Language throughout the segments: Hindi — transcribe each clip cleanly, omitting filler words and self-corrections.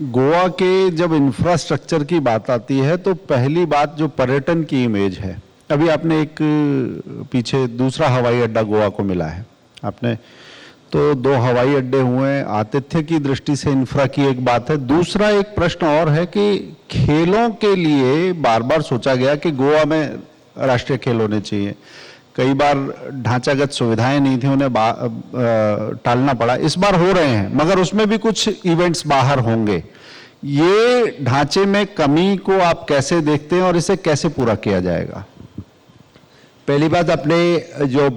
गोवा के जब इंफ्रास्ट्रक्चर की बात आती है तो पहली बात जो पर्यटन की इमेज है, अभी आपने एक पीछे दूसरा हवाई अड्डा गोवा को मिला है आपने, तो 2 हवाई अड्डे हुए, आतिथ्य की दृष्टि से इंफ्रा की एक बात है। दूसरा एक प्रश्न और है कि खेलों के लिए बार बार सोचा गया कि गोवा में राष्ट्रीय खेल होने चाहिए, कई बार ढांचागत सुविधाएं नहीं थी, उन्हें टालना पड़ा। इस बार हो रहे हैं मगर उसमें भी कुछ इवेंट्स बाहर होंगे। ये ढांचे में कमी को आप कैसे देखते हैं और इसे कैसे पूरा किया जाएगा? पहली बात, आपने जो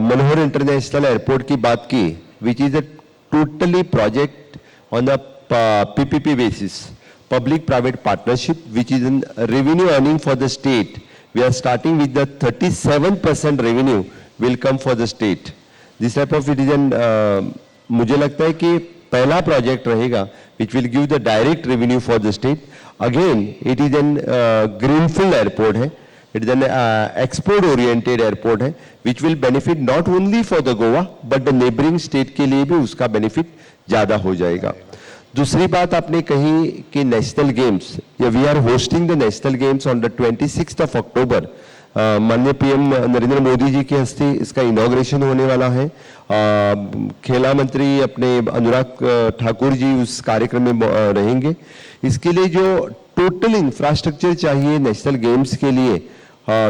मनोहर इंटरनेशनल एयरपोर्ट की बात की, which is a totally project on a PPP basis, public private partnership, which is N revenue earning for the state. We are starting with the 37% revenue will come for the state. This type of it is an मुझे लगता है कि पहला प्रोजेक्ट रहेगा which will give the direct revenue for the state. Again, it is an greenfield airport है, it is an export oriented airport है, which will benefit not only for the Goa but the neighboring state के लिए भी उसका benefit ज़्यादा हो जाएगा. दूसरी बात आपने कही कि national games, we are hosting the national games on the 26 of October. माननीय पीएम नरेंद्र मोदी जी के हस्ते इसका इनॉग्रेशन होने वाला है. खेला मंत्री अपने अनुराग ठाकुर जी उस कार्यक्रम में रहेंगे. इसके लिए जो टोटल इंफ्रास्ट्रक्चर चाहिए नेशनल गेम्स के लिए,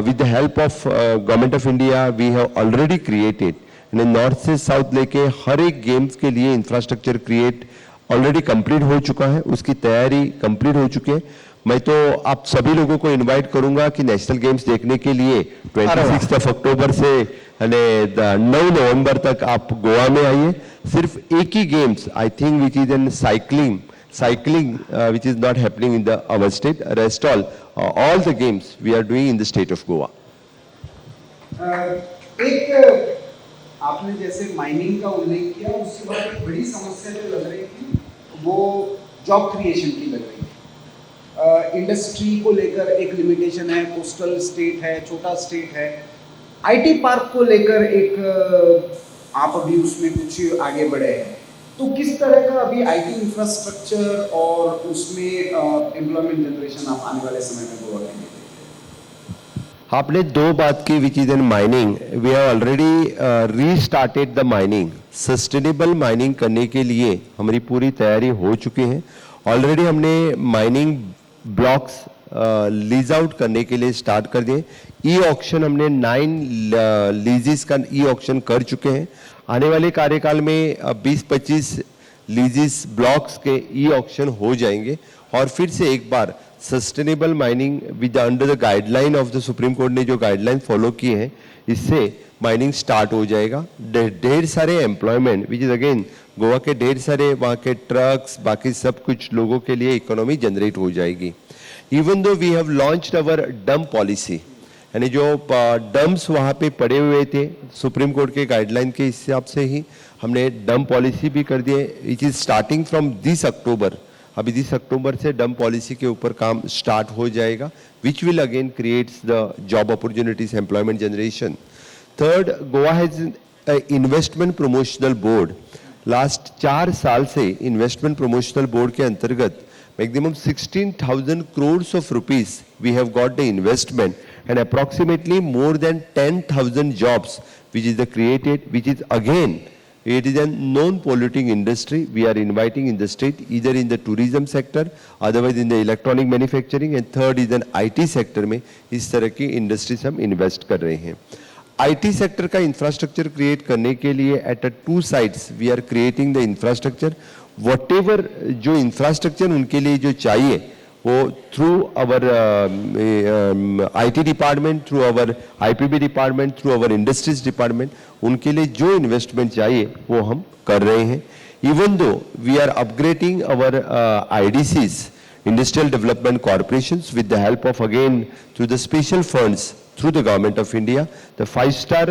with the help of government of India we have already created. North से साउथ लेके हर एक गेम्स के लिए इंफ्रास्ट्रक्चर क्रिएट ऑलरेडी कंप्लीट हो चुका है, उसकी तैयारी कंप्लीट हो चुकी है. मैं तो आप सभी लोगों को इनवाइट करूंगा कि नेशनल गेम्स देखने के लिए 26 अक्टूबर से 9 नवंबर तक आप गोवा में आइए. सिर्फ एक ही games I think which is an cycling which is not happening in the our state. Rest all the games we are doing in the state of Goa. एक आपने जैसे माइनिंग का उल्लेख किया, उसके बाद एक बड़ी समस्या जो लग रही थी वो जॉब क्रिएशन की लग रही थी. इंडस्ट्री को लेकर एक लिमिटेशन है, कोस्टल स्टेट है, छोटा स्टेट है. आईटी पार्क को लेकर एक आप अभी उसमें कुछ आगे बढ़े हैं, तो किस तरह का अभी आईटी इंफ्रास्ट्रक्चर और उसमें एम्प्लॉयमेंट जनरेशन आप आने वाले समय में गोवा के? आपने दो बात की which is in mining. We have already restarted the mining. Sustainable mining करने के लिए हमारी पूरी तैयारी हो चुकी है. ऑलरेडी हमने माइनिंग ब्लॉक्स लीज आउट करने के लिए स्टार्ट कर दिए. ई ऑक्शन हमने 9 लीजेस का ई ऑक्शन कर चुके हैं. आने वाले कार्यकाल में 20-25 लीजेस ब्लॉक्स के ई ऑक्शन हो जाएंगे और फिर से एक बार sustainable mining with under the guideline of the supreme court ने जो गाइडलाइन फॉलो किए हैं, इससे माइनिंग स्टार्ट हो जाएगा. ढेर सारे employment which is again Goa के ढेर सारे वहाँ के ट्रक्स बाकी सब कुछ लोगों के लिए इकोनॉमी जनरेट हो जाएगी. Even though we have launched our dump policy, यानी जो डंप्स वहाँ पे पड़े हुए थे सुप्रीम कोर्ट के गाइडलाइन के हिसाब से ही हमने डंप पॉलिसी भी कर दिए. It is starting from this October. अभी 30 अक्टूबर से डंप पॉलिसी के ऊपर काम स्टार्ट हो जाएगा, which will again creates the job opportunities, employment generation. Third, Goa has investment promotional board. Last 4 साल से इन्वेस्टमेंट प्रमोशनल बोर्ड के अंतर्गत maximum 16,000 crores of rupees we have got the investment and approximately more than 10,000 jobs which is created, which is again it is a non-polluting industry. We are inviting in the state either in the tourism sector, otherwise in the electronic manufacturing, and third is an IT sector में इस तरह की industries हम invest कर रहे हैं. IT sector का infrastructure create करने के लिए at 2 sites we are creating the infrastructure. Whatever जो infrastructure उनके लिए जो चाहिए वो through our IT department, through our IPB department, through our industries department, उनके लिए जो investment चाहिए वो हम कर रहे हैं. Even though we are upgrading our IDCs, Industrial Development Corporations, with the help of again through the special funds through the Government of India, the 5-star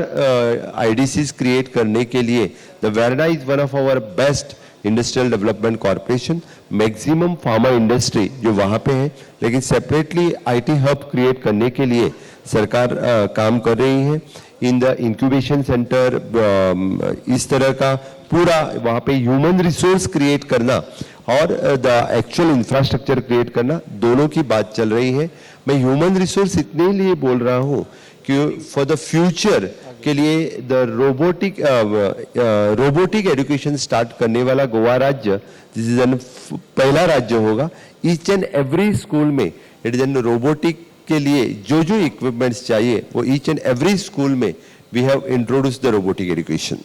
IDCs create करने के लिए the Verna is one of our best industrial development corporation. Maximum pharma industry जो वहाँ पे है, लेकिन सेपरेटली आईटी हब क्रिएट करने के लिए सरकार काम कर रही है. इन द इंक्यूबेशन सेंटर इस तरह का पूरा वहाँ पे ह्यूमन रिसोर्स क्रिएट करना और द एक्चुअल इंफ्रास्ट्रक्चर क्रिएट करना, दोनों की बात चल रही है। मैं ह्यूमन रिसोर्स इतने लिए बोल रहा हूँ कि फॉर द फ्यूचर के लिए द रोबोटिक एजुकेशन स्टार्ट करने वाला गोवा राज्य पहला राज्य होगा। ईच एंड एवरी स्कूल में इट इज एन रोबोटिक के लिए जो इक्विपमेंट्स चाहिए वो ईच एंड एवरी स्कूल में we have introduce the robotic education.